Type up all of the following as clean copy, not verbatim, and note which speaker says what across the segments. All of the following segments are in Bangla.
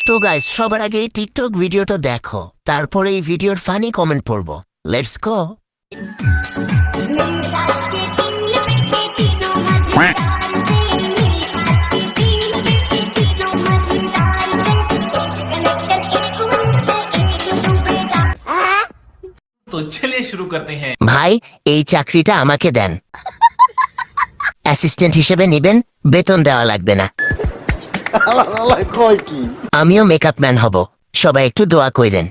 Speaker 1: তো গাইস, সবার আগে এই টিকটক ভিডিওটা দেখো, তারপরে এই ভিডিওর ফানি কমেন্ট পড়বো। Let's go.
Speaker 2: तो चलिए शुरू करते हैं।
Speaker 1: ভাই, এই চাকরিটা আমাকে দেন। অ্যাসিস্ট্যান্ট হিসেবে নিবেন, বেতন দেওয়া লাগবে না। আমিও মেকআপ ম্যান হব, সবাই একটু দোয়া কইরেন।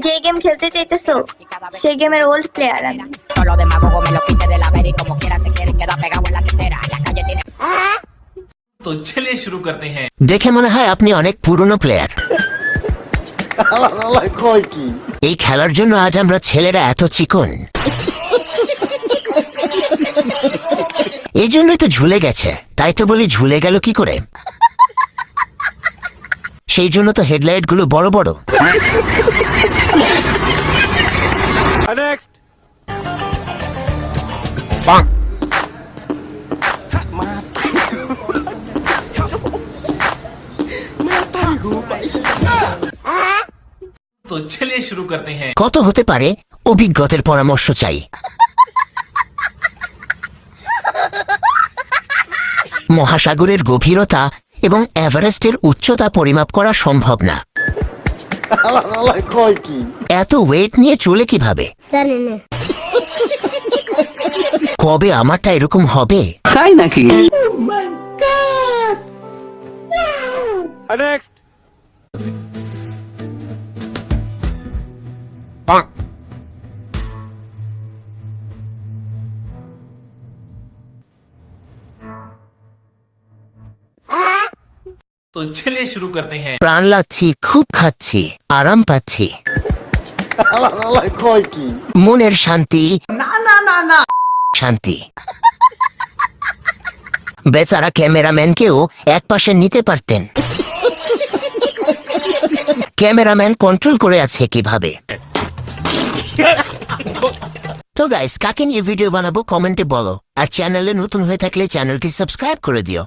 Speaker 3: যে গেম খেলতে চাইতেছো সেই গেমের ওল্ড প্লেয়ার আমি।
Speaker 2: तो चलिए शुरू करते हैं।
Speaker 1: দেখে মনে হয় আপনি অনেক পুরনো প্লেয়ার। এই খেলার জন্য আজ আমরা ছেলেরা এত চিকন, এই জন্যই তো ঝুলে গেছে। তাই তো বলি, ঝুলে গেল কি করে? সেই জন্য তো হেডলাইট গুলো বড় বড়।
Speaker 2: तो चलिए शुरू करते हैं।
Speaker 1: কত হতে পারে? অভিজ্ঞতার পরামর্শ চাই। মহাসাগরের গভীরতা এবং এভারেস্টের উচ্চতা পরিমাপ করা সম্ভব না। এত ওয়েট নিয়ে চলে কিভাবে? কবে আমারটা এরকম হবে?
Speaker 4: তাই নাকি?
Speaker 2: तो चलिए शुरू करते हैं।
Speaker 1: প্রাণ লাগছি, খুব খাচ্ছি, আরাম পাচ্ছি। মনের শান্তি, শান্তি। বেচারা ক্যামেরাম্যানকেও এক পাশে নিতে পারতেন। ক্যামেরাম্যান কন্ট্রোল করে আছে কিভাবে? তো গাইস, কাকে নিয়ে ভিডিও বানাবো কমেন্টে বলো, আর চ্যানেলে নতুন হয়ে থাকলে চ্যানেলটি সাবস্ক্রাইব করে দিও।